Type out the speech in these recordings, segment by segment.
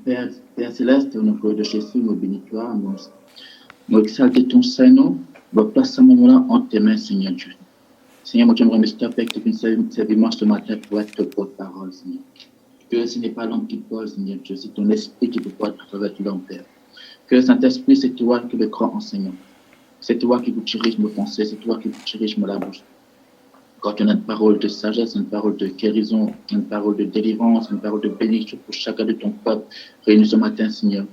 Père Céleste, au nom de Jésus, nous bénis toi, nous exaltons ton Saint-Nom, nous plaçons ce moment-là en tes mains, Seigneur Dieu. Seigneur, moi, j'aimerais me stopper avec une service ce matin pour être porte-parole, Seigneur. Que ce n'est pas l'homme qui parle, Seigneur Dieu, c'est ton esprit qui peut parler à travers tout l'homme, Père. Que le Saint-Esprit, c'est toi qui le grand enseignant. C'est toi qui vous dirige mes pensées, c'est toi qui vous dirige ma bouche. Quand on a une parole de sagesse, une parole de guérison, une parole de délivrance, une parole de bénédiction pour chacun de ton peuple réuni ce matin, Seigneur.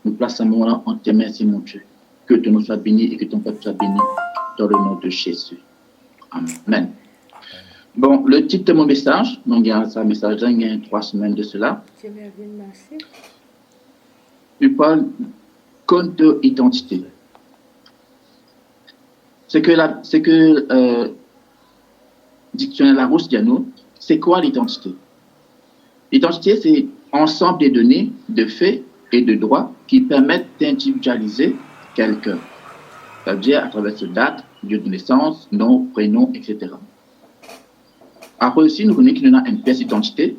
Nous plaçons un moment en tes mains, Seigneur mon Dieu. Que ton nom soit béni et que ton peuple soit béni dans le nom de Jésus. Amen. Bon, le titre de mon message, donc il y a un message il y a 3 semaines de cela. Il parle contre-identité. C'est que dictionnaire Larousse dit à nous, c'est quoi l'identité? L'identité, c'est ensemble des données, de faits et de droits qui permettent d'individualiser quelqu'un. Ça veut dire à travers ce date, lieu de naissance, nom, prénom, etc. Après aussi, nous connaissons qu'il y a une pièce d'identité.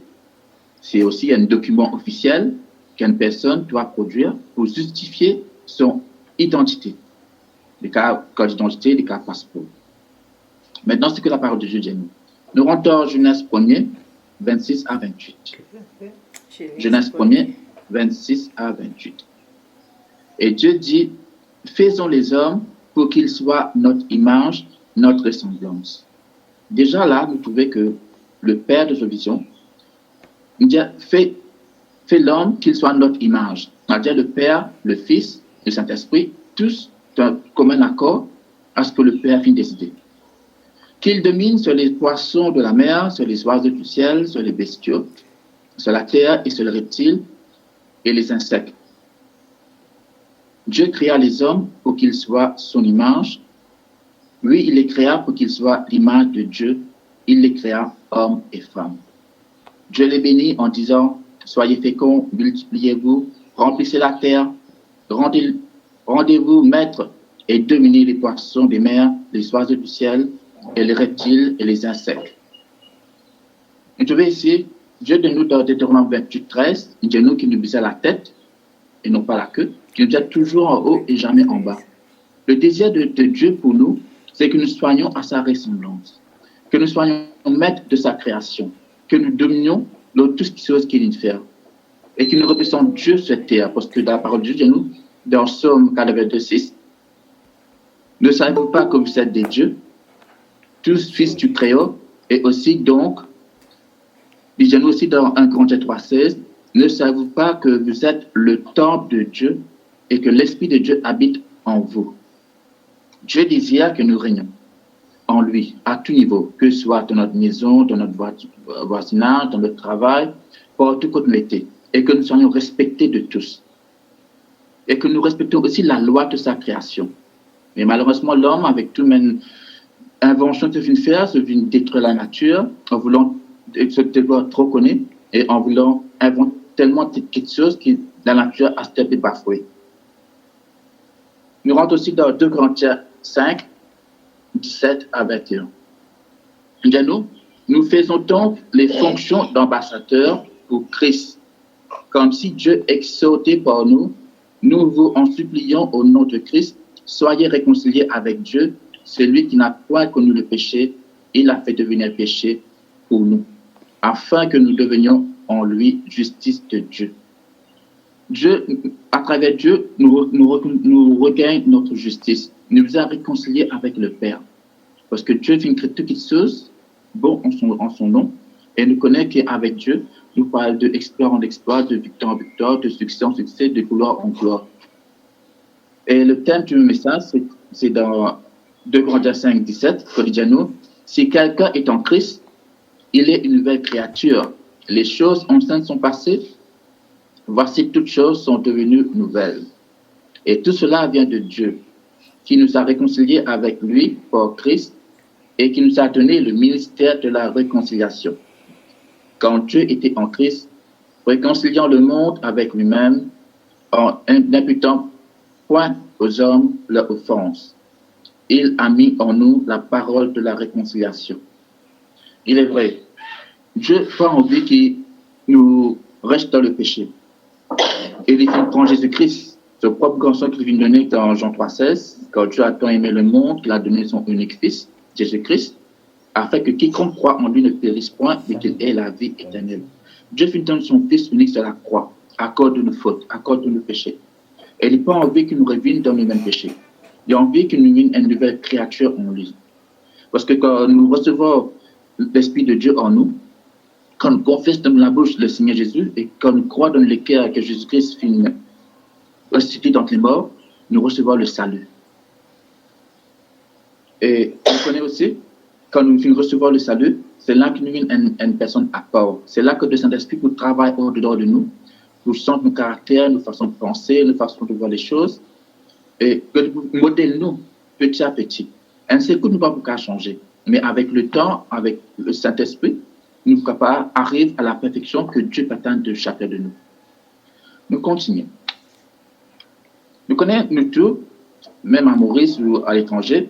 C'est aussi un document officiel qu'une personne doit produire pour justifier son identité. Les cas code d'identité, les cas passeport. Maintenant, c'est que la parole de Dieu dit nous. Nous rentrons en Genèse 1er, 26 à 28. Genèse 1er, 26 à 28. Et Dieu dit, faisons les hommes pour qu'ils soient notre image, notre ressemblance. Déjà là, vous trouvez que le Père de sa vision, il dit, fais l'homme qu'il soit notre image. C'est-à-dire le Père, le Fils, le Saint-Esprit, tous comme un accord à ce que le Père finit décider. Qu'il domine sur les poissons de la mer, sur les oiseaux du ciel, sur les bestiaux, sur la terre et sur les reptiles et les insectes. Dieu créa les hommes pour qu'ils soient son image. Oui, il les créa pour qu'ils soient l'image de Dieu. Il les créa hommes et femmes. Dieu les bénit en disant, soyez féconds, multipliez-vous, remplissez la terre, rendez-vous maîtres et dominez les poissons des mers, les oiseaux du ciel, et les reptiles et les insectes. Vous trouvez ici, Dieu de nous dans Deutéronome 28, 13, il dit nous qui nous visait la tête et non pas la queue, qui nous dit toujours en haut et jamais en bas. Le désir de Dieu pour nous, c'est que nous soyons à sa ressemblance, que nous soyons maîtres de sa création, que nous dominions tout ce qu'il nous fait, et que nous représentons Dieu sur cette terre, parce que dans la parole de Dieu, nous, dans Somme 42, 6, ne savez-vous pas que vous êtes des dieux, tous fils du Très-Haut, et aussi donc, disons-nous aussi dans 1 Corinthiens 3,16, ne savez-vous pas que vous êtes le temple de Dieu et que l'Esprit de Dieu habite en vous? Dieu désire que nous régnons en lui, à tout niveau, que ce soit dans notre maison, dans notre voisinage, dans notre travail, partout où nous étions, et que nous soyons respectés de tous. Et que nous respectons aussi la loi de sa création. Mais malheureusement, l'homme, avec tout même invention de faire, se vient détruire la nature en voulant se trop connaître et en voulant inventer tellement de petites choses que la nature a été bafouée. Nous rentrons aussi dans 2 Corinthiens 5, 17 à 21. Nous faisons donc les fonctions d'ambassadeurs pour Christ, comme si Dieu exhortait par nous, nous vous en supplions au nom de Christ, soyez réconciliés avec Dieu. Celui qui n'a point connu le péché, il a fait devenir péché pour nous, afin que nous devenions en lui justice de Dieu. Dieu, à travers Dieu, nous regagnons notre justice. Nous nous réconciliés avec le Père. Parce que Dieu fait toutes les choses bon en son nom. Et nous connaissons qu'avec Dieu, nous parlons de exploit en exploit, de victoire en victoire, de succès en succès, de gloire en gloire. Et le thème du message, c'est dans 2 Corinthiens 5, 17, que dit à nous, si quelqu'un est en Christ, il est une nouvelle créature. Les choses anciennes sont passées, voici toutes choses sont devenues nouvelles. Et tout cela vient de Dieu, qui nous a réconciliés avec lui par Christ et qui nous a donné le ministère de la réconciliation. Quand Dieu était en Christ, réconciliant le monde avec lui-même, en n'imputant point aux hommes leur offense. Il a mis en nous la parole de la réconciliation. Il est vrai, Dieu n'a pas envie que nous restions dans le péché. Et il prend Jésus-Christ, ce propre garçon qu'il vient de donner dans Jean 3,16, quand Dieu a tant aimé le monde qu'il a donné son unique fils, Jésus-Christ, afin que quiconque croit en lui ne périsse point, mais qu'il ait la vie éternelle. Dieu fit donner son fils unique sur la croix, à cause de nos fautes, à cause de nos péchés. Et il n'a pas envie qu'il nous revienne dans le même péché. Il a envie qu'il nous vienne une nouvelle créature en lui. Parce que quand nous recevons l'Esprit de Dieu en nous, quand nous confessons dans la bouche le Seigneur Jésus et quand nous croyons dans le cœur que Jésus-Christ finit ressuscité dans les morts, nous recevons le salut. Et on connaît aussi, quand nous recevons le salut, c'est là que nous sommes une personne à part. C'est là que le Saint-Esprit peut travailler au-dedans de nous, pour changer nos caractères, nos façons de penser, nos façons de voir les choses, et que nous modèle-nous petit à petit. Ainsi que nous ne pouvons pas changer. Mais avec le temps, avec le Saint-Esprit, nous sommes capables d'arriver à la perfection que Dieu attend de chacun de nous. Nous continuons. Nous connaissons nous tous, même à Maurice ou à l'étranger,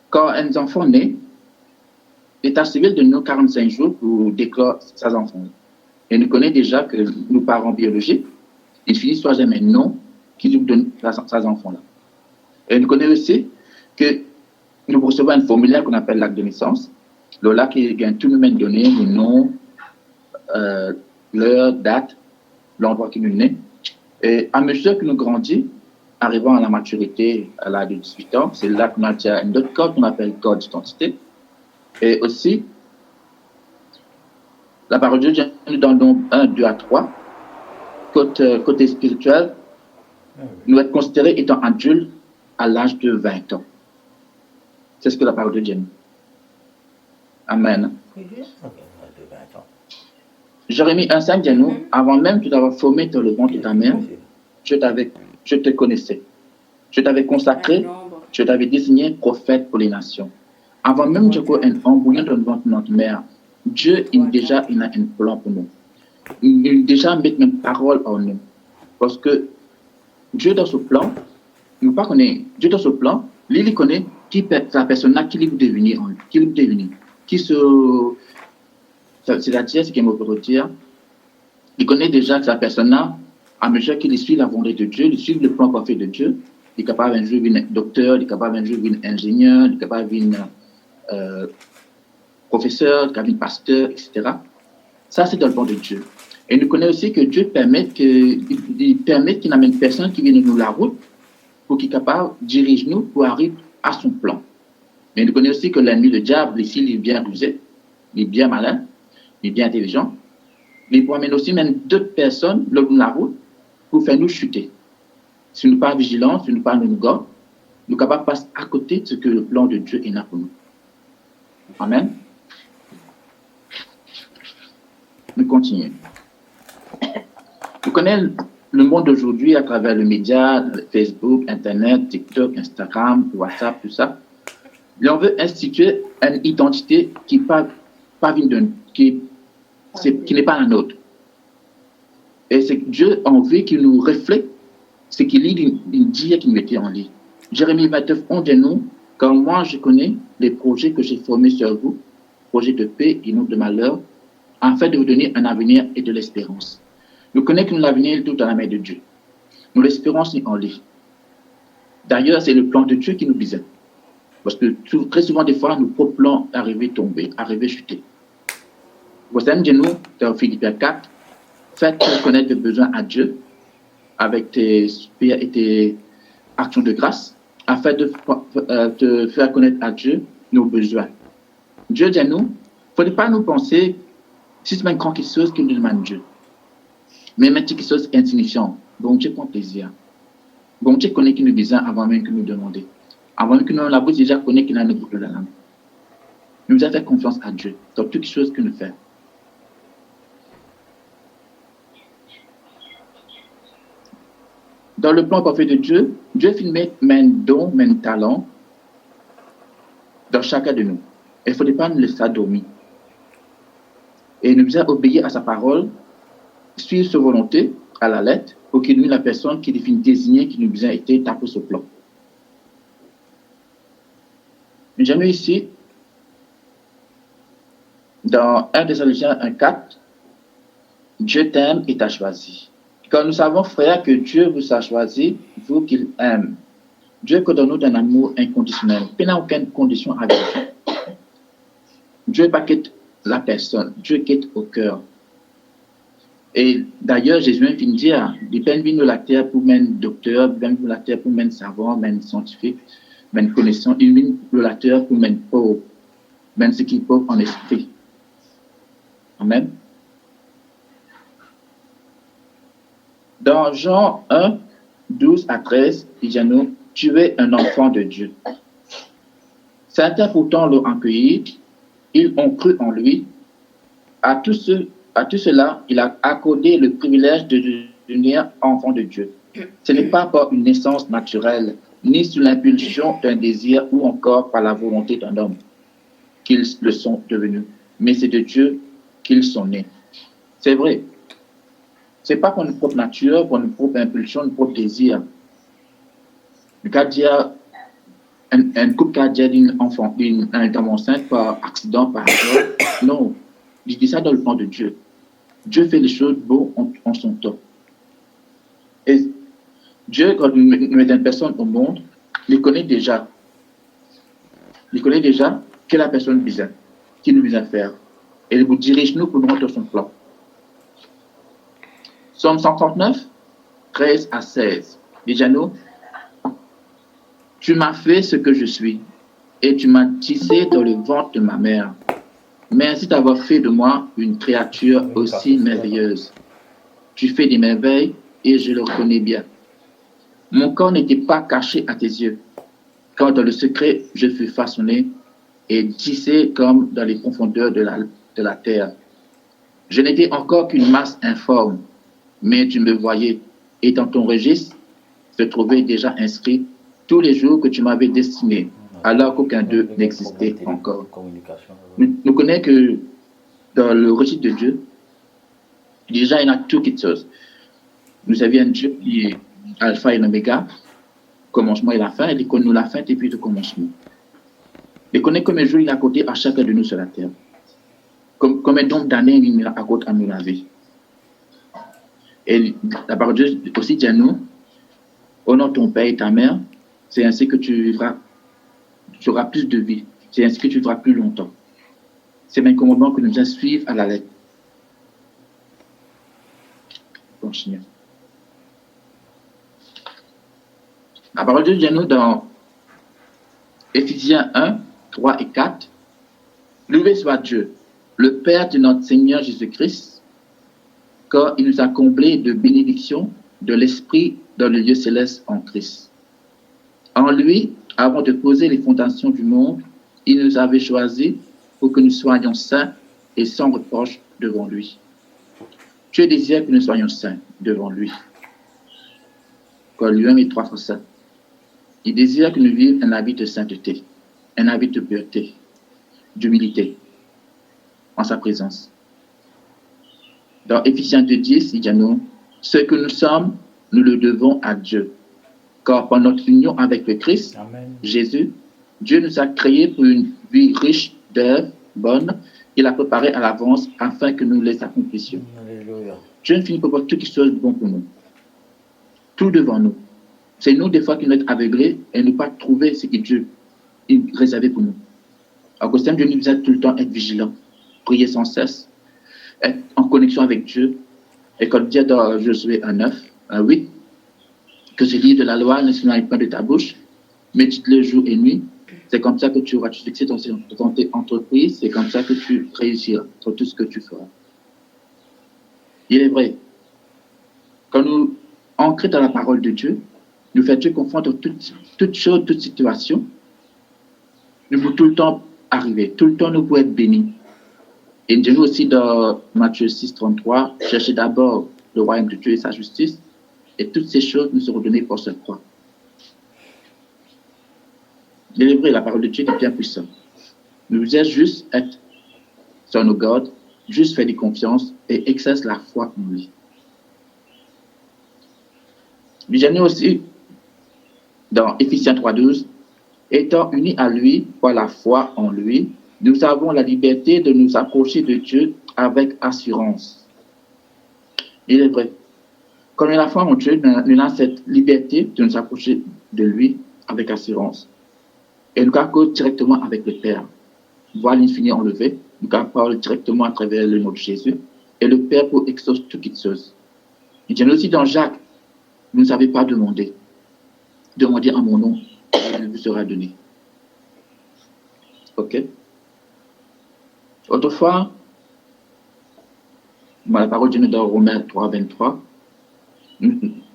quand un enfant naît, l'état civil de nous 45 jours pour déclarer ses enfants. Et nous connaissons déjà que nos parents biologiques, ils finissent soit jamais non qui nous donnent ces enfants-là. Et nous connaissons aussi que nous recevons un formulaire qu'on appelle l'acte de naissance. Le là qui gagne tout nous donné, le nom, l'heure, date, l'endroit qui nous naît. Et à mesure que nous grandissons, arrivant à la maturité à l'âge de 18 ans, c'est là qu'on a un autre code qu'on appelle code d'identité. Et aussi, la parole de Dieu vient dans le nombre 1, 2 à 3. Côté spirituel, nous être considérés étant adultes à l'âge de 20 ans. C'est ce que la parole de Dieu dit. Amen. Jérémie 1,5 dit nous, avant même de t'avoir formé dans le ventre de ta mère, je te connaissais. Je t'avais consacré, je t'avais désigné prophète pour les nations. Avant même de un embryon dans le ventre de notre mère, Dieu il a un plan pour nous. Il a déjà mis une parole en nous. Parce que Dieu dans ce plan, nous pas connaît. Dieu dans ce plan, il connaît qui la personne là qui veut devenir, c'est-à-dire ce qu'il me dire. Il connaît déjà que la personne là, à mesure qu'il suit la volonté de Dieu, il suit le plan parfait de Dieu, il est capable un jour d'être docteur, il est capable un jour d'être ingénieur, il est capable d'être professeur, il est capable d'être pasteur, etc. Ça, c'est dans le plan de Dieu. Et nous connaissons aussi que Dieu permet qu'il amène personne qui vienne nous la route pour qu'il soit capable de diriger nous pour arriver à son plan. Mais nous connaissons aussi que l'ennemi, le diable, ici, il est bien rusé, il est bien malin, il est bien intelligent. Mais il peut amener aussi même d'autres personnes dans la route pour faire nous chuter. Si nous ne sommes pas vigilants, si nous ne sommes pas nous gars, nous sommes capables de passer à côté de ce que le plan de Dieu est là pour nous. Amen. Nous continuons. Nous connaissons le monde d'aujourd'hui à travers les médias, Facebook, Internet, TikTok, Instagram, WhatsApp, tout ça. Et on veut instituer une identité qui n'est pas la nôtre. Et c'est que Dieu a envie qu'il nous reflète ce qu'il dit et qu'il mettait en lui. Jérémie 29, on dit nous, car moi je connais les projets que j'ai formés sur vous, projets de paix et non de malheur, afin de vous donner un avenir et de l'espérance. Nous connaissons que l'avenir est tout dans la main de Dieu. Nous l'espérance est en lui. D'ailleurs, c'est le plan de Dieu qui nous disait. Parce que très souvent, des fois, nos propres plans arrivent tomber, arrivent chuter. Vous savez, nous, dans Philippiens 4, faites connaître le besoin à Dieu avec tes actions de grâce, afin de faire connaître à Dieu nos besoins. Dieu dit à nous, il ne faut pas nous penser si c'est une grande chose qui nous demande Dieu. Mais même quelque chose d'insignifiant. Bon Dieu prend plaisir. Bon Dieu connaît qui nous besoin avant même que nous demandions. Avant même que nous la bouche déjà connaît qu'il a notre boucle de la langue. Nous avons fait confiance à Dieu dans toutes les choses que nous faisons. Dans le plan parfait de Dieu, Dieu filme un don, un talent dans chacun de nous. Il ne faut pas nous laisser dormir. Et nous devons obéir à sa parole, suivre sa volonté à la lettre, pour qu'il nous la personne qui définit désignée, qui nous a été tapée sur le plan. J'aime ici, dans 1 Thessaloniciens 1,4, Dieu t'aime et t'a choisi. Car nous savons, frères, que Dieu vous a choisi, vous qu'il aime. Dieu coordonne nous d'un amour inconditionnel. Il n'a aucune condition avec Dieu. Dieu n'est pas quitte la personne, Dieu quitte au cœur. Et d'ailleurs, Jésus vient de dire, il peine venu la terre pour même docteur, il vient de la terre pour même savant, même scientifique, même connaissant, il vient de la terre pour même pauvre, même ce qui est pauvre en esprit. Amen. Dans Jean 1, 12 à 13, il dit à nous, tu es un enfant de Dieu. Certains pourtant l'ont accueilli, ils ont cru en lui. À tout cela, il a accordé le privilège de devenir enfant de Dieu. Ce n'est pas par une naissance naturelle, ni sous l'impulsion d'un désir ou encore par la volonté d'un homme qu'ils le sont devenus, mais c'est de Dieu qu'ils sont nés. C'est vrai. Ce n'est pas pour une propre nature, pour une propre impulsion, un propre désir. Le cas dire un couple qui a déjà d'une enfant, une enceinte par accident, par erreur. Non, je dis ça dans le plan de Dieu. Dieu fait les choses beaux en son temps. Et Dieu, quand il met une personne au monde, il connaît déjà. Il connaît déjà quelle la personne vise, qu'il nous vise à faire. Et il vous dirige nous pour nous rentrer son plan. Somme 139, 13 à 16. Déjà nous, tu m'as fait ce que je suis, et tu m'as tissé dans le ventre de ma mère. Merci d'avoir fait de moi une créature aussi merveilleuse. Tu fais des merveilles, et je le reconnais bien. Mon corps n'était pas caché à tes yeux, quand dans le secret je fus façonné et tissé comme dans les profondeurs de la terre. Je n'étais encore qu'une masse informe, mais tu me voyais, et dans ton registre se trouvait déjà inscrit tous les jours que tu m'avais destiné, alors qu'aucun d'eux n'existait encore. Nous connaissons que dans le registre de Dieu, déjà il y en a toutes les choses. Nous avons un Dieu qui est alpha et l'oméga, commencement et la fin, il connaît la fin et puis le commencement. Il connaît combien de jours il a accordé à chacun de nous sur la terre. Combien de nombre d'années il a accordé à nous la vie. Et la parole de Dieu aussi dit à nous, honore ton père et ta mère, c'est ainsi que tu auras plus de vie. C'est ainsi que tu vivras plus longtemps. C'est un commandement que nous devons suivre à la lettre. Continuons. La parole de Dieu dit à nous dans Éphésiens 1, 3 et 4. Loué soit Dieu, le Père de notre Seigneur Jésus-Christ, car il nous a comblés de bénédictions de l'Esprit dans le lieu céleste en Christ. En lui, avant de poser les fondations du monde, il nous avait choisis pour que nous soyons saints et sans reproche devant lui. Dieu désire que nous soyons saints devant lui, car lui-même est 3 fois saint. Il désire que nous vivions un habit de sainteté, un habit de pureté, d'humilité en sa présence. Dans Éphésiens 2:10, il dit à nous, ce que nous sommes, nous le devons à Dieu. Car par notre union avec le Christ, Amen. Jésus, Dieu nous a créés pour une vie riche d'œuvres bonnes. Il a préparé à l'avance afin que nous les accomplissions. Alléluia. Dieu ne finit pas par toutes les choses bonnes pour nous. Tout devant nous. C'est nous, des fois, qui nous sommes aveuglés et ne pas trouver ce que Dieu a réservé pour nous. Alors, Dieu nous aide tout le temps à être vigilants, prier sans cesse, être en connexion avec Dieu. Et comme dit dans Josué 1:9, 1:8, que ce livre de la loi ne s'éloigne pas de ta bouche, médite-le jour et nuit. C'est comme ça que tu auras du succès dans tes entreprises, c'est comme ça que tu réussiras dans tout ce que tu feras. Il est vrai, quand nous ancrons dans la parole de Dieu, nous faisons Dieu confiance dans toute chose, toute situation, nous pouvons tout le temps arriver, tout le temps nous pouvons être bénis. Et nous disons aussi dans Matthieu 6:33, cherchez d'abord le royaume de Dieu et sa justice, et toutes ces choses nous seront données pour cette croix. Il est vrai, la parole de Dieu est bien puissante. Nous devons juste être sur nos gardes, juste faire des confiances et exercer la foi en lui. Nous disons aussi dans Éphésiens 3:12, étant unis à lui par la foi en lui, nous avons la liberté de nous approcher de Dieu avec assurance. Il est vrai. Quand nous avons la foi en Dieu, nous avons cette liberté de nous approcher de lui avec assurance. Et nous avons directement avec le Père. Voir l'infini enlevé, nous avons parlé directement à travers le nom de Jésus. Et le Père pour exaucer toutes choses. Il dit aussi dans Jacques, vous ne savez pas demander. Demandez en mon nom, et il vous sera donné. Ok? Autrefois, la parole de Dieu dans Romains 3, 23,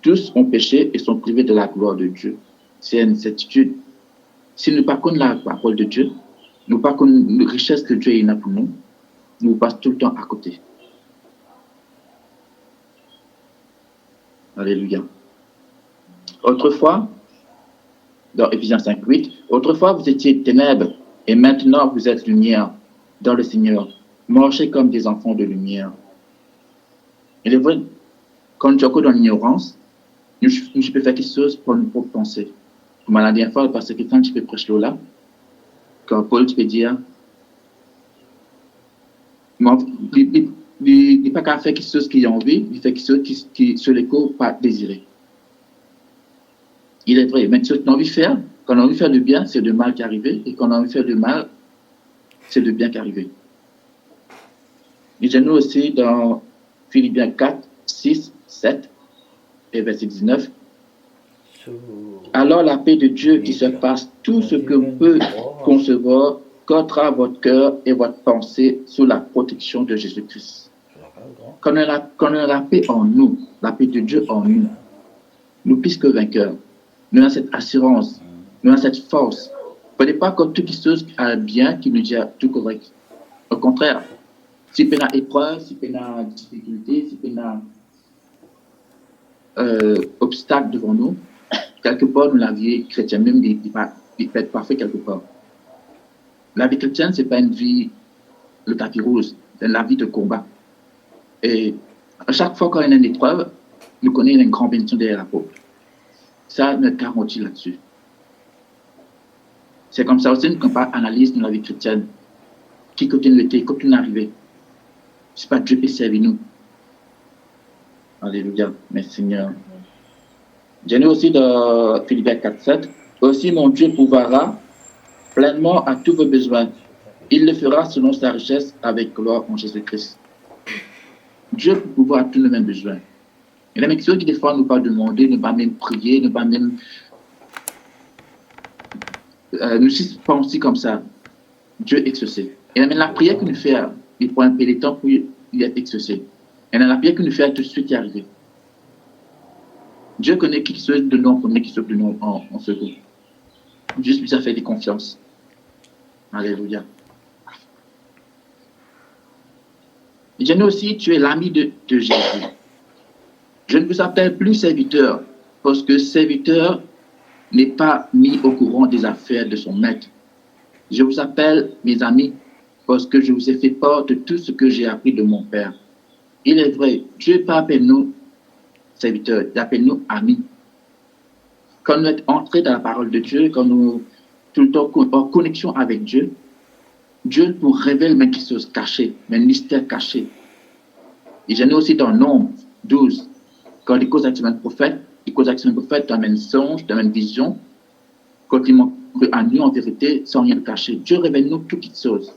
tous ont péché et sont privés de la gloire de Dieu. C'est une certitude. Si nous ne pas connaissons la parole de Dieu, nous ne pas connaissons la richesse que Dieu a pour nous, nous passons tout le temps à côté. Alléluia. Autrefois, dans Éphésiens 5, 8, autrefois vous étiez ténèbres et maintenant vous êtes lumière dans le Seigneur. Marchez comme des enfants de lumière. Il est vrai, quand tu es encore dans l'ignorance, je peux faire quelque chose pour une propre pensée. Comme la dernière fois, parce que quand tu peux prêcher là, quand Paul, tu peux dire, il n'est pas qu'à faire quelque chose qu'il a envie, il fait quelque chose qui sur l'écho, pas désiré. Il est vrai, mais ce qu'on a envie de faire, quand on a envie de faire le bien, c'est le mal qui est arrivé, et quand on a envie de faire le mal, c'est le bien qui est arrivé. Et nous aussi dans Philippiens 4, 6, 7 et verset 19. Alors la paix de Dieu qui surpasse tout ce que peut concevoir, gardera votre cœur et votre pensée sous la protection de Jésus-Christ. Quand on a la paix en nous, la paix de Dieu en nous, nous plus que vainqueurs. Nous avons cette assurance, nous avons cette force. Ce n'est pas comme toute chose bien qui nous dit tout correct. Au contraire, si on a épreuve, si on a difficulté, si on a obstacle devant nous, quelque part, nous, la vie chrétienne, même, il peut être parfait quelque part. La vie chrétienne, ce n'est pas une vie, le tapis rose, c'est la vie de combat. Et à chaque fois qu'on a une épreuve, nous connaissons une grande bénédiction derrière la peau. Ça, notre garantie là-dessus. C'est comme ça aussi qu'on analyse dans la vie chrétienne. Qui continue l'été, continue d'arriver. C'est pas Dieu qui serve nous. Alléluia. Merci Seigneur. J'ai aussi dans Philippiens 4, 7. Aussi mon Dieu pourvoira pleinement à tous vos besoins. Il le fera selon sa richesse avec gloire en Jésus-Christ. Dieu peut pouvoir à tous nos mêmes besoins. Il y a des choses qui des fois nous pas demander, ne pas même prier, ne pas même nous penser comme ça. Dieu exaucé. Et même la prière que nous faisons, il prend un peu de temps pour y être exaucé. Et la prière que nous faisons tout de suite y arriver. Dieu connaît qui soit de nous en premier, qui soit de nous en second. Juste lui a fait des confiances. Alléluia. Et Dieu aussi, tu es l'ami de Jésus. Je ne vous appelle plus serviteur, parce que serviteur n'est pas mis au courant des affaires de son maître. Je vous appelle mes amis, parce que je vous ai fait part de tout ce que j'ai appris de mon Père. Il est vrai, Dieu ne appelle nous serviteurs, il appelle nous amis. Quand nous sommes entrés dans la parole de Dieu, quand nous tout le temps en connexion avec Dieu, Dieu nous révèle même des choses cachées, même mystères cachés. Et j'en ai aussi dans Nombre 12, quand il cause avec un prophète, il cause avec un prophète dans un songe, dans une vision, quand il montre à nous en vérité, sans rien cacher. Dieu révèle nous toutes les choses.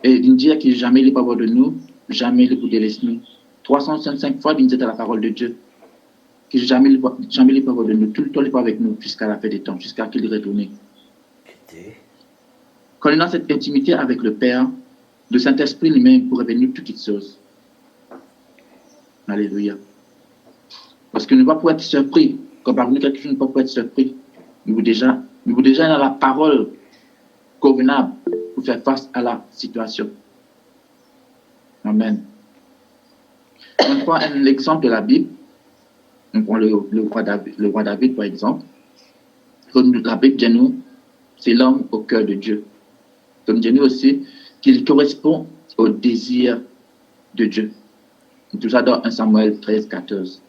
Et il dit qu'il jamais il n'est pas voir de nous, jamais il peut délaisser nous. 365 fois, il dit dans la parole de Dieu, qu'il jamais il n'est pas voir de nous, tout le temps il est pas avec nous jusqu'à la fin des temps, jusqu'à qu'il retourne. Quand on a cette intimité avec le Père, le Saint-Esprit lui-même pour révéler toutes les choses. Alléluia. Parce que nous ne pouvons pas être surpris. Quand par nous quelque chose, nous ne pouvons pas être surpris. Nous déjà dans la parole convenable pour faire face à la situation. Amen. On prend un exemple de la Bible. On prend le roi David, par exemple. La Bible dit nous, c'est l'homme au cœur de Dieu. Comme dit nous aussi, qu'il correspond au désir de Dieu. Tout ça dans 1 Samuel 13, 14.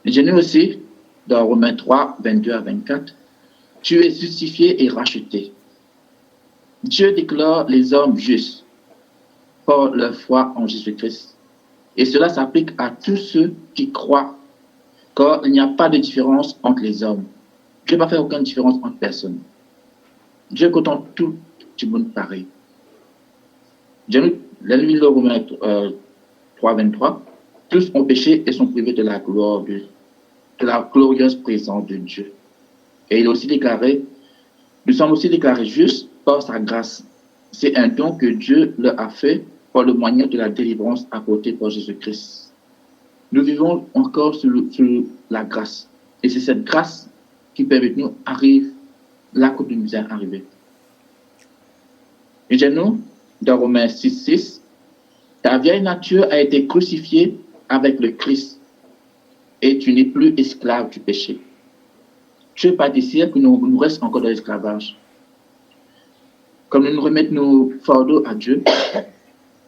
Et dit nous aussi, dans Romains 3, 22 à 24, tu es justifié et racheté. Dieu déclare les hommes justes par leur foi en Jésus-Christ. Et cela s'applique à tous ceux qui croient, car il n'y a pas de différence entre les hommes. Dieu n'a pas fait aucune différence entre personnes. Dieu contente tout du monde pareil. La nuit de Romains 3, 23, tous ont péché et sont privés de la gloire de la glorieuse présence de Dieu. Et il a aussi déclaré, nous sommes aussi déclarés justes par sa grâce. C'est un don que Dieu leur a fait par le moyen de la délivrance apportée par Jésus-Christ. Nous vivons encore sous la grâce. Et c'est cette grâce qui permet de nous arriver là où nous sommes arrivés. Et nous, dans Romains 6, 6, ta vieille nature a été crucifiée avec le Christ et tu n'es plus esclave du péché. Dieu pas désire que nous restions encore dans l'esclavage. Comme nous remettons nos fardeaux à Dieu,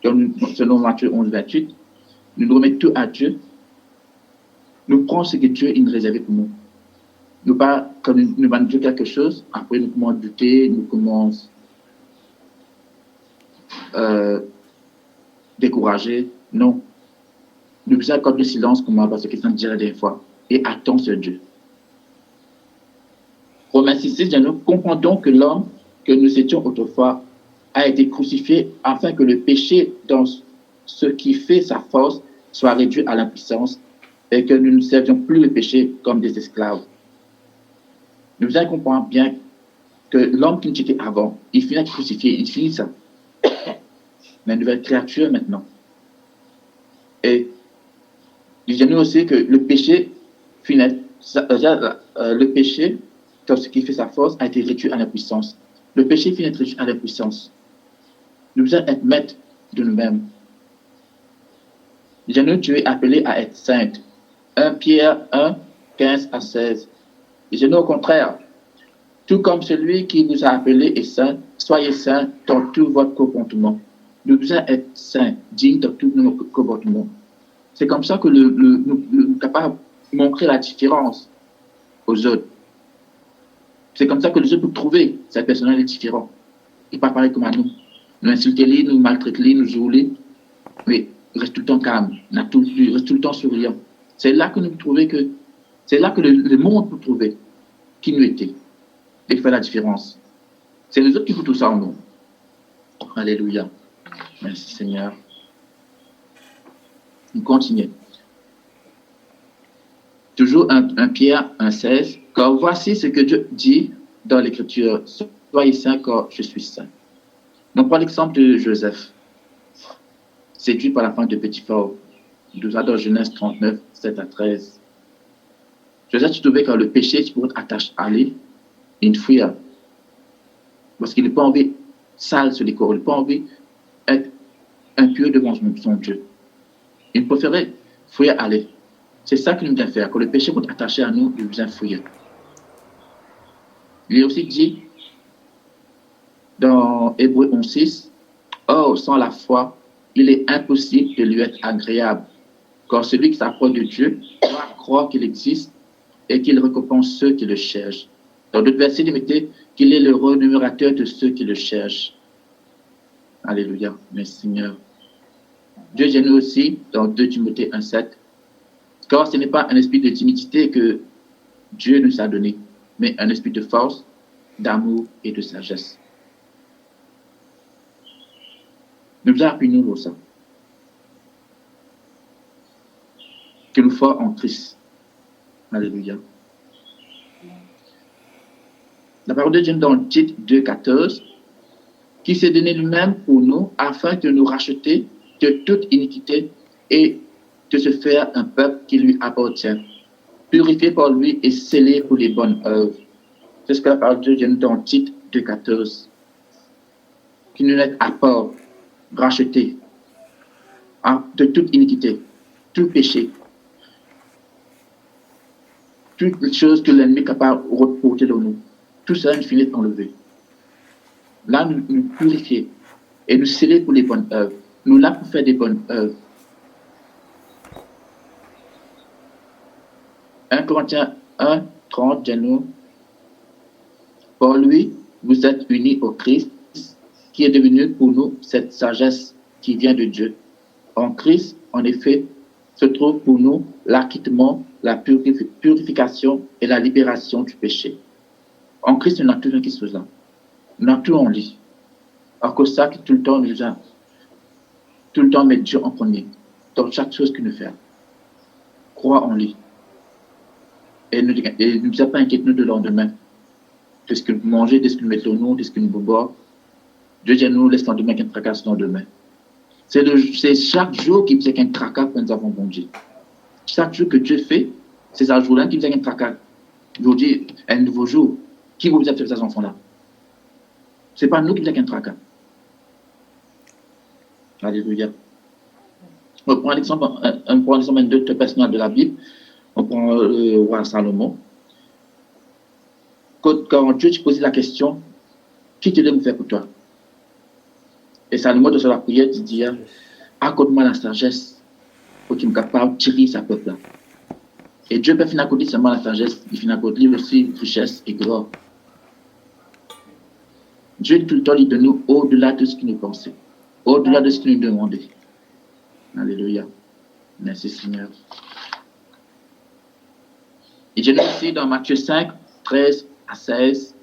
selon Matthieu 11, 28, nous remettons tout à Dieu. Nous prenons ce que Dieu a réservé pour nous. Nous pas, quand nous demandons Dieu quelque chose, après nous commençons à douter, nous commençons décourager. Non. Nous faisons encore du silence, comme parce que Christian disait la dernière fois, et attends sur Dieu. Romains 6, 6, nous comprenons que l'homme que nous étions autrefois a été crucifié afin que le péché dans ce qui fait sa force soit réduit à l'impuissance et que nous ne servions plus le péché comme des esclaves. Nous comprenons bien que l'homme qui nous était avant, il finit crucifié, il finit ça. Mais une nouvelle créature maintenant. Et disons-nous aussi que le péché finit, le péché, dans ce qui fait sa force, a été réduit à l'impuissance. Le péché finit réduit à l'impuissance. Nous devons être maîtres de nous-mêmes. Disons-nous, tu es appelé à être sainte. 1 Pierre 1, 15 à 16. Disons-nous au contraire, tout comme celui qui vous a appelé est saint, soyez saints dans tout votre comportement. Nous devons être saints, dignes dans tout notre comportement. C'est comme ça que nous sommes capables de montrer la différence aux autres. C'est comme ça que les autres peuvent trouver cette personne est différente. Il ne pas parler comme à nous. Nous insulter, nous maltraiter, nous jouer, mais reste tout le temps calme, reste tout le temps souriant. C'est là que nous trouvons que, c'est là que le monde peut trouver qui nous était et faire la différence. C'est les autres qui font tout ça en nous. Alléluia. Merci Seigneur. Nous continuons. Toujours 1 Pierre 1,16. Car voici ce que Dieu dit dans l'Écriture. Soyez saints car je suis saint. On prend l'exemple de Joseph, séduit par la femme de Potiphar. Nous sommes dans Genèse 39, 7 à 13. Joseph se trouvait quand le péché qui pourrait attacher à lui, il fuit. Parce qu'il n'a pas envie sale sur les corps, il n'a pas envie d'être impur devant son Dieu. Il préférait fuir aller. C'est ça qu'il nous doit faire. Quand le péché est attaché à nous, il nous fuir. Il est aussi dit dans Hébreux 11:6, or, sans la foi, il est impossible de lui être agréable. Car celui qui s'approche de Dieu doit croire qu'il existe et qu'il récompense ceux qui le cherchent. Dans d'autres versets, il mettait qu'il est le renumérateur de ceux qui le cherchent. Alléluia. Merci Seigneur. Dieu dit nous aussi dans 2 Timothée 1,7, car ce n'est pas un esprit de timidité que Dieu nous a donné, mais un esprit de force, d'amour et de sagesse. Nous appuyons pour ça. Que nous forts en Christ. Alléluia. La parole de Dieu dans Tite 2,14, qui s'est donné lui-même pour nous afin de nous racheter de toute iniquité et de se faire un peuple qui lui appartient, purifié par lui et scellé pour les bonnes œuvres. C'est ce que la parole de Dieu dans Tite 2,14. Qui nous est à part, racheté de toute iniquité, tout péché, toutes les choses que l'ennemi est capable de reporter de nous. Tout cela nous finit enlevé. Là, nous purifier et nous sceller pour les bonnes œuvres. Nous là pour faire des bonnes œuvres. 1 Corinthiens 1, 30, Janot. Pour lui, vous êtes unis au Christ, qui est devenu pour nous cette sagesse qui vient de Dieu. En Christ, en effet, se trouve pour nous l'acquittement, la purification et la libération du péché. En Christ, on a tout quelque chose là. On a tout en lui. Alors que ça, tout le temps, tout le temps, mettre Dieu en premier dans chaque chose qu'il nous fait. Crois en lui. Et ne nous a pas inquiété de lendemain. De ce que nous mangeons, de ce que nous mettons au nom, de ce que nous boivons. Dieu dit à nous, laisse lendemain qu'un tracasse lendemain. C'est chaque jour qui faisait qu'un tracas que nous avons bon Dieu. Chaque jour que Dieu fait, c'est ce jour-là qui faisait qu'un tracas. Aujourd'hui, un nouveau jour. Qui vous a fait ces enfants-là? Ce n'est pas nous qui faisons qu'un tracas. Alléluia. On prend l'exemple d'un d'autres personnages de la Bible. On prend le roi Salomon. Quand Dieu te posait la question, qui te doit me faire pour toi? Et Salomon, dans la prière, il dit, accorde-moi la sagesse pour qu'il me capable de tirer sa peuple là. Et Dieu peut finir à côté seulement la sagesse, il finit à côté aussi richesse et gloire. Dieu tout le temps, il donne nous au-delà de ce qu'il nous pensait, au-delà de ce qu'il nous demandait. Alléluia. Merci Seigneur. Et je lis ici dans Matthieu 5, 13 à 16.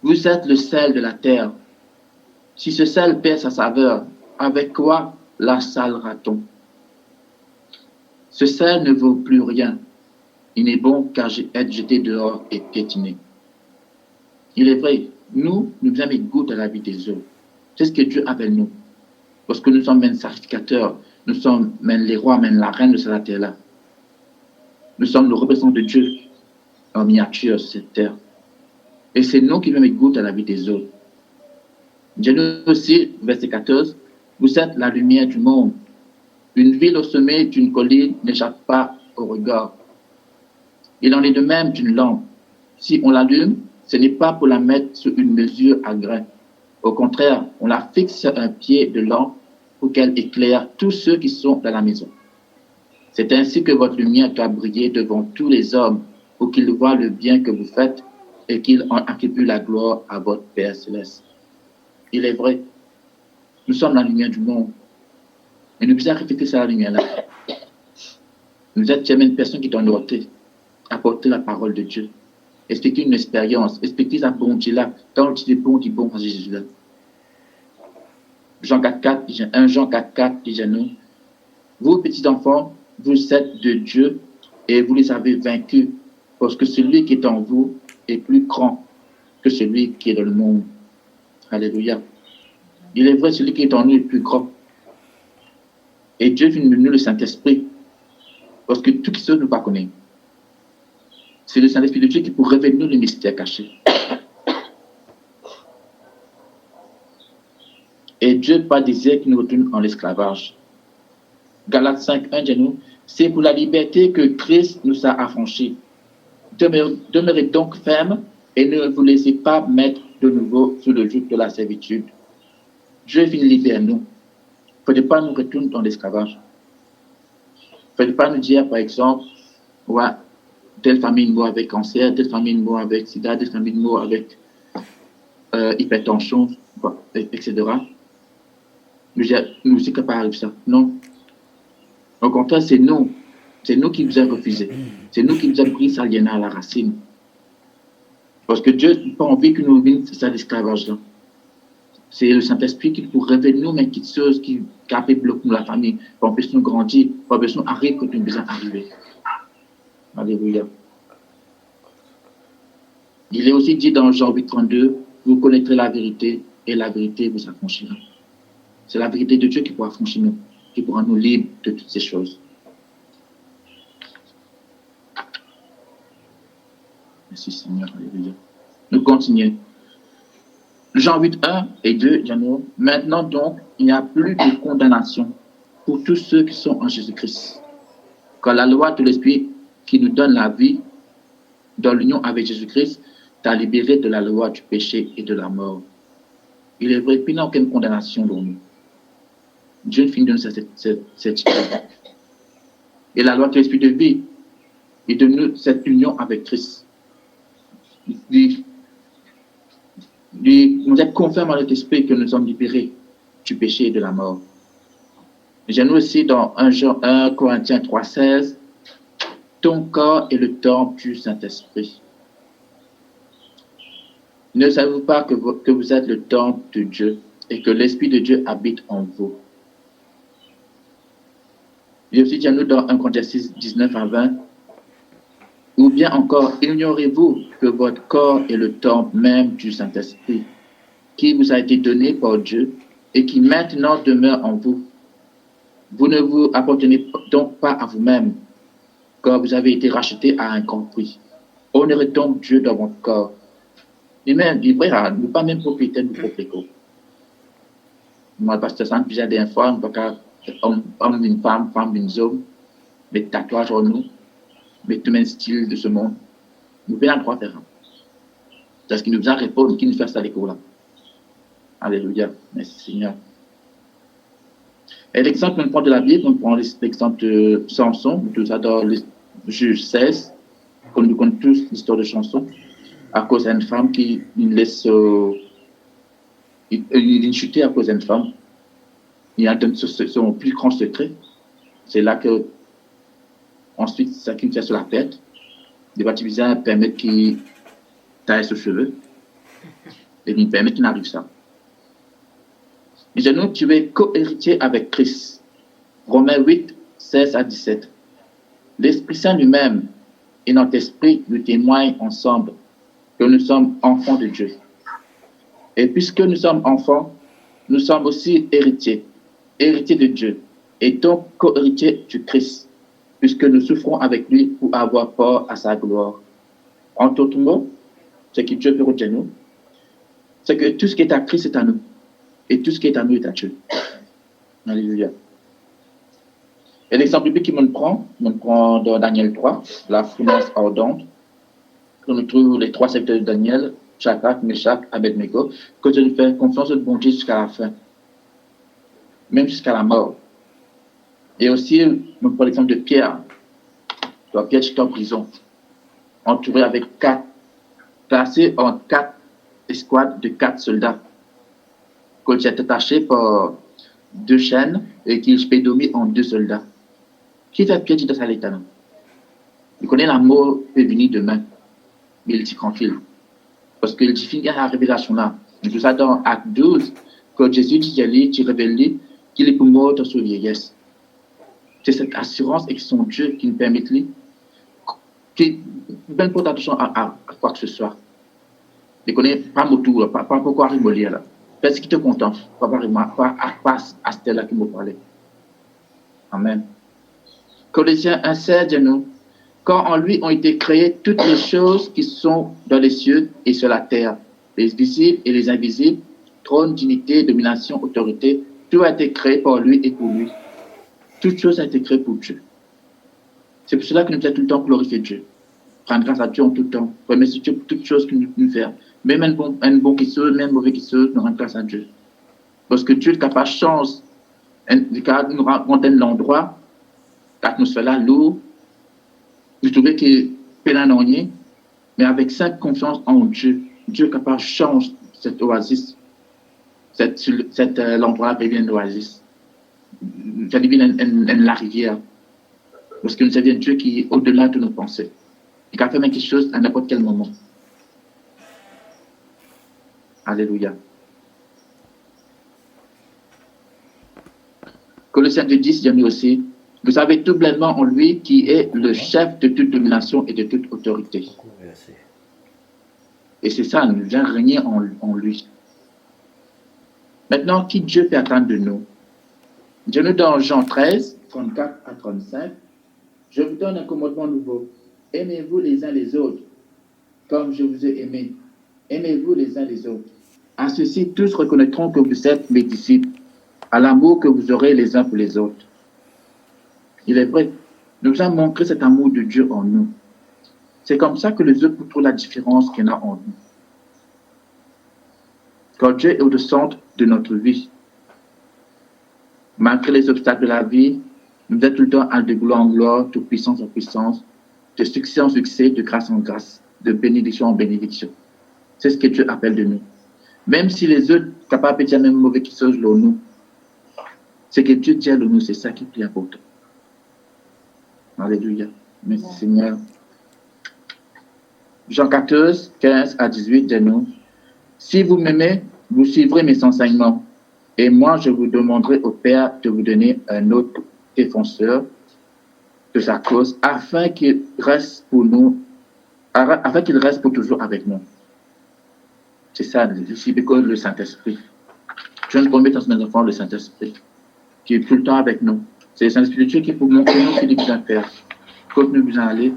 Vous êtes le sel de la terre. Si ce sel perd sa saveur, avec quoi la salera-t-on? Ce sel ne vaut plus rien. Il n'est bon qu'à être jeté dehors et piétiné. Il est vrai, nous avons goût à la vie des autres. C'est ce que Dieu appelle nous. Parce que nous sommes même sacrificateurs, nous sommes même les rois, même la reine de cette terre-là. Nous sommes le représentant de Dieu en miniature sur cette terre. Et c'est nous qui devons mettre goût à la vie des autres. Dieu aussi, verset 14, vous êtes la lumière du monde. Une ville au sommet d'une colline n'échappe pas au regard. Il en est de même d'une lampe. Si on l'allume, ce n'est pas pour la mettre sur une mesure à grain. Au contraire, on la fixe sur un pied de lampe pour qu'elle éclaire tous ceux qui sont dans la maison. C'est ainsi que votre lumière doit briller devant tous les hommes pour qu'ils voient le bien que vous faites et qu'ils en attribuent la gloire à votre Père céleste. Il est vrai, nous sommes la lumière du monde. Et nous devons refléter cette lumière-là. Nous êtes jamais une personne qui doit nous apporter la parole de Dieu. Expliquer une expérience, expliquer la bonté là. Quand on dit bon à Jésus là. Jean 4,4, 1 Jean 4,4 dit à nous, vous petits enfants, vous êtes de Dieu et vous les avez vaincus, parce que celui qui est en vous est plus grand que celui qui est dans le monde. Alléluia. Il est vrai, celui qui est en nous est plus grand. Et Dieu vient de nous le Saint-Esprit, parce que tout ce que nous ne connaissons pas. C'est le Saint-Esprit de Dieu qui peut révéler nous le mystère caché. Et Dieu pas désir qu'il nous retourne en l'esclavage. Galates 5:1 dit nous, c'est pour la liberté que Christ nous a affranchis. Demeurez donc fermes et ne vous laissez pas mettre de nouveau sous le joug de la servitude. Dieu vient libérer nous. Il ne faut pas nous retourner dans l'esclavage. Il ne faut pas nous dire, par exemple, ouais, telle famille meurt avec cancer, telle famille meurt avec sida, telle famille meurt avec hypertension, etc. Nous sommes capables de ça. Non. Au contraire, c'est nous qui vous avons refusé. C'est nous qui vous avons pris ça à la racine. Parce que Dieu n'a pas envie que nous vivions ça l'esclavage-là. C'est le Saint-Esprit qui pour révéler nous, mais qui choses qui bloquent la famille, pour empêcher nous grandir, pour empêcher nous arriver quand nous besoin arriver. Alléluia. Il est aussi dit dans Jean 8:32, vous connaîtrez la vérité et la vérité vous affranchira. C'est la vérité de Dieu qui pourra affranchir nous, qui pourra nous libérer de toutes ces choses. Merci Seigneur, alléluia. Nous continuons. Jean 8:1 et 2, Jeannot. Maintenant donc, il n'y a plus de condamnation pour tous ceux qui sont en Jésus-Christ. Quand la loi de l'Esprit qui nous donne la vie dans l'union avec Jésus-Christ t'a libéré de la loi du péché et de la mort. Il est vrai qu'il n'y a aucune condamnation dans nous. Dieu finit de nous cette chose. Et la loi de l'Esprit de vie est de nous cette union avec Christ. Nous êtes conformes à notre esprit que nous sommes libérés du péché et de la mort. J'ai lu aussi dans 1 Corinthiens 3,16, ton corps est le temple du Saint-Esprit. Ne savez-vous pas que vous êtes le temple de Dieu et que l'Esprit de Dieu habite en vous? Il y a aussi dit dans 1 Corinthiens 6, 19 à 20, ou bien encore, ignorez-vous que votre corps est le temple même du Saint-Esprit, qui vous a été donné par Dieu et qui maintenant demeure en vous. Vous ne vous appartenez donc pas à vous-même, car vous avez été racheté à un grand prix. Honorez donc Dieu dans votre corps. Et même, il ne nous pas même propriétaire du propre corps. Moi, le pasteur Sant, déjà des fois, nous pas homme d'une femme, femme d'une homme, des tatouages en nous, mais tout le même style de ce monde. Nous pouvons droit faire. C'est ce qui nous a répondu, qui nous fait ça l'école là. Alléluia. Merci Seigneur. Et l'exemple qu'on prend de la Bible, on prend l'exemple de Samson, tout ça dans le Juge 16, comme nous connaissons tous l'histoire de Samson, à cause d'une femme qui laisse il chuté à cause d'une femme. Il a donné son plus grand secret. C'est là que, ensuite, ça qui me fait sur la tête, de baptiser permettre qu'il taille ses cheveux, et il permet qu'il n'arrive ça. Et nous, tu es co-héritier avec Christ. Romains 8, 16 à 17. L'Esprit Saint lui-même et notre esprit nous témoignent ensemble que nous sommes enfants de Dieu. Et puisque nous sommes enfants, nous sommes aussi héritiers de Dieu, et donc co-héritiers du Christ, puisque nous souffrons avec lui pour avoir part à sa gloire. En d'autres mots, ce que Dieu peut retenir nous, c'est que tout ce qui est à Christ est à nous, et tout ce qui est à nous est à Dieu. Alléluia. Et l'exemple biblique qui me prend dans Daniel 3, la finance ardente, que nous trouvons les 3 secteurs de Daniel, Shadrach, Meshach, Abednego, que Dieu nous fait confiance au bon Dieu jusqu'à la fin, même jusqu'à la mort. Et aussi, nous prenons l'exemple de Pierre. Pierre était en prison, entouré avec placé en 4 escouades de 4 soldats, quand il est attaché par 2 chaînes et qu'il peut dormir en 2 soldats. Qui fait Pierre dans sa l'état? Il connaît la mort peut venir demain, mais il dit tranquille. Parce qu'il dit, il y a la révélation là. Et tout ça dans Acte 12, quand Jésus dit, tu révèles qu'il est pour mort dans sa vieillesse. C'est cette assurance et son Dieu qui nous permet de qui ne porte attention à quoi que ce soit. Il ne connaît pas mon tour, pas pourquoi il me lit là. Parce qu'il te contente, pas à ce là qui me parlait. Amen. Colossiens 1,16 dit nous, quand en lui ont été créées toutes les choses qui sont dans les cieux et sur la terre, les visibles et les invisibles, trône, dignité, domination, autorité, tout a été créé par lui et pour lui. Toute chose a été créée pour Dieu. C'est pour cela que nous devons tout le temps glorifier Dieu. Prendre grâce à Dieu en tout temps. Remercier Dieu pour toutes choses qu'il nous fait. Même un bon qui sauve, même un mauvais qui sauve, nous rendons grâce à Dieu. Parce que Dieu est capable de changer. Nous rencontrons l'endroit, l'atmosphère là, l'eau. Vous trouvez que pénal en rien, mais avec simple confiance en Dieu, Dieu est capable de changer cette oasis. L'endroit devient une oasis. Ça devient la rivière. Parce que nous avons un Dieu qui est au-delà de nos pensées. Il peut faire quelque chose à n'importe quel moment. Alléluia. Colossiens 2,10 dit aussi, vous avez tout pleinement en lui qui est le chef de toute domination et de toute autorité. Et c'est ça, nous devons régner en lui. Maintenant, qui Dieu peut attendre de nous? Dieu nous dans Jean 13, 34 à 35, je vous donne un commandement nouveau. Aimez-vous les uns les autres, comme je vous ai aimé. Aimez-vous les uns les autres. À ceci, tous reconnaîtront que vous êtes mes disciples, à l'amour que vous aurez les uns pour les autres. Il est vrai, nous avons montré cet amour de Dieu en nous. C'est comme ça que les autres trouvent la différence qu'il y en a en nous. Quand Dieu est au centre de notre vie, malgré les obstacles de la vie, nous êtes tout le temps de gloire en gloire, de puissance en puissance, de succès en succès, de grâce en grâce, de bénédiction en bénédiction. C'est ce que Dieu appelle de nous. Même si les autres sont capables de dire même mauvais qui sont sur nous, Ce que Dieu dit à nous, c'est ça qui est plus important. Alléluia. Merci Seigneur. Jean 14, 15 à 18, dis-nous. Si vous m'aimez, vous suivrez mes enseignements. Et moi, je vous demanderai au Père de vous donner un autre défenseur de sa cause, afin qu'il reste pour nous, afin qu'il reste pour toujours avec nous. C'est ça, le Saint-Esprit. Je ne promets dans mes enfants le Saint-Esprit, qui est tout le temps avec nous. C'est le Saint-Esprit de Dieu qui est pour montrer nous ce qu'il est besoin de faire, quand nous besoin aller,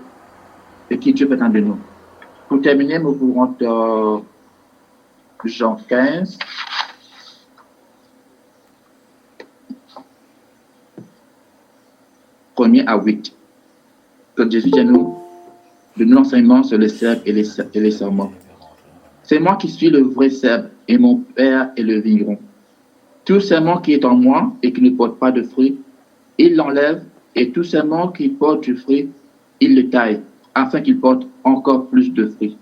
et qui Dieu peut attendre de nous. Pour terminer, nous vous rendons Jean 15. Premier à 8. Que Jésus dit à nous, de l'enseignement sur les cèpes et les serments. C'est moi qui suis le vrai cèpe, et mon Père est le vigneron. Tout serment qui est en moi et qui ne porte pas de fruit, il l'enlève, et tout serment qui porte du fruit, il le taille, afin qu'il porte encore plus de fruits.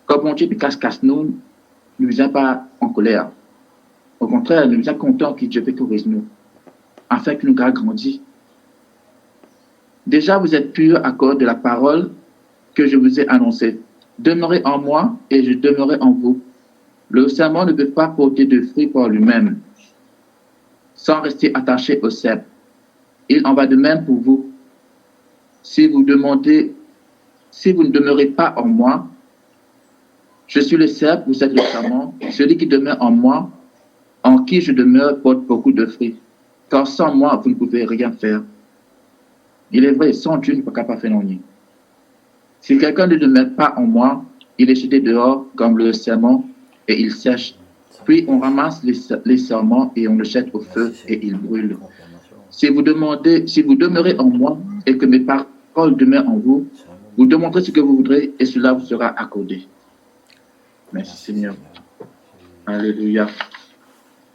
Comme mon Dieu casse nous, ne nous vient pas en colère. Au contraire, nous sommes contents que Dieu peut corriger nous, afin que nous grandissions. Déjà, vous êtes purs à cause de la parole que je vous ai annoncée. Demeurez en moi et je demeurerai en vous. Le serment ne peut pas porter de fruits par lui-même, sans rester attaché au cèpe. Il en va de même pour vous. Si vous ne demeurez pas en moi, je suis le cèpe, vous êtes le serment. Celui qui demeure en moi, en qui je demeure, porte beaucoup de fruits. Car sans moi, vous ne pouvez rien faire. Il est vrai, sans Dieu, ne peut pas faire rien. Si quelqu'un ne demeure pas en moi, il est jeté dehors comme le serment et il sèche. Puis on ramasse les serments et on le jette au feu et il brûle. Si vous demeurez en moi et que mes paroles demeurent en vous, vous demanderez ce que vous voudrez et cela vous sera accordé. Merci Seigneur. Alléluia.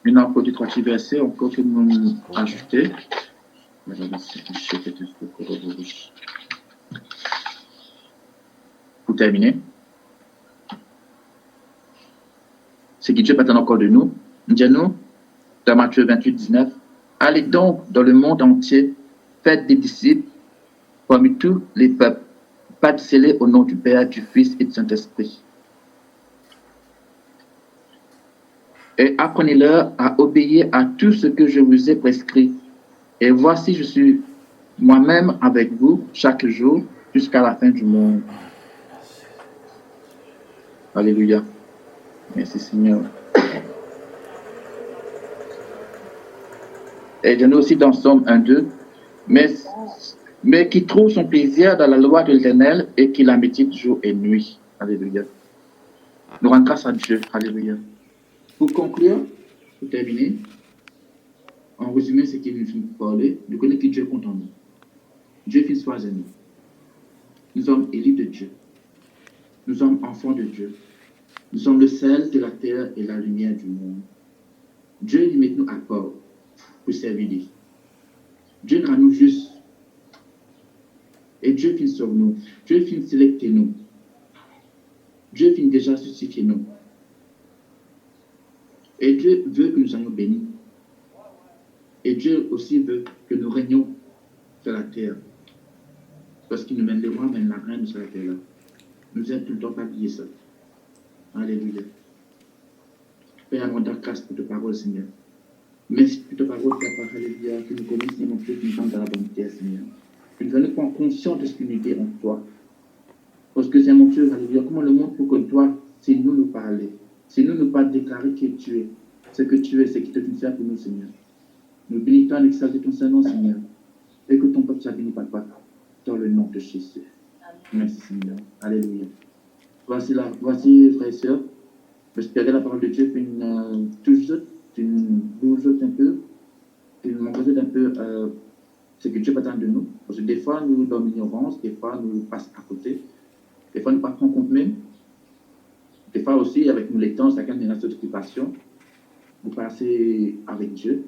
Maintenant, pour les 3 petits versets, encore que nous ajouter. Pour terminer, ce qui Dieu attend encore de nous, dis-nous, dans Matthieu 28, 19, allez donc dans le monde entier, faites des disciples parmi tous les peuples, baptisez-les au nom du Père, du Fils et du Saint-Esprit. Et apprenez-leur à obéir à tout ce que je vous ai prescrit. Et voici, je suis moi-même avec vous chaque jour jusqu'à la fin du monde. Alléluia. Merci Seigneur. Et je nous aussi dans Somme 1-2, mais qui trouve son plaisir dans la loi de l'Éternel et qui la médite jour et nuit. Alléluia. Nous rendons grâce à Dieu. Alléluia. Pour conclure, pour terminer, en résumé ce qu'il nous parlait, nous connaissons que Dieu compte en nous. Dieu fait choisir nous. Nous sommes élus de Dieu. Nous sommes enfants de Dieu. Nous sommes le sel de la terre et la lumière du monde. Dieu nous met nous à part pour servir lui. Dieu nous rend nous justes. Et Dieu finit sur nous. Dieu finit sélecter nous. Dieu finit déjà susciter nous. Et Dieu veut que nous soyons bénis. Et Dieu aussi veut que nous régnions sur la terre. Parce qu'il nous mène le roi, mène la reine sur la terre. Là. Nous aide tout le temps pas oublier ça. Alléluia. Père, on t'a grâce pour ta parole, Seigneur. Merci pour ta parole, Père, alléluia, que nous connaissions mon Dieu, que nous sommes dans la bonne terre, Seigneur. Que nous allons prendre conscience de ce que nous est en toi. Parce que c'est mon Dieu, alléluia, comment le monde peut que toi, c'est nous parler. C'est nous pas déclarer qui tu es. Ce que tu es, c'est qui te fait pour nous, Seigneur. Nous bénissons et exaltons ton Saint-Nom, Seigneur. Et que ton peuple soit béni par toi, dans le nom de Jésus. Merci, Seigneur. Alléluia. Voici, frères et sœurs, j'espérais la parole de Dieu une bougeotte un peu, une mongote un peu ce que Dieu attend de nous. Parce que des fois, nous dans l'ignorance, des fois, nous passons à côté, des fois, nous ne prenons compte même. Des fois aussi, avec nous les temps, chacun de notre occupation, vous passez avec Dieu.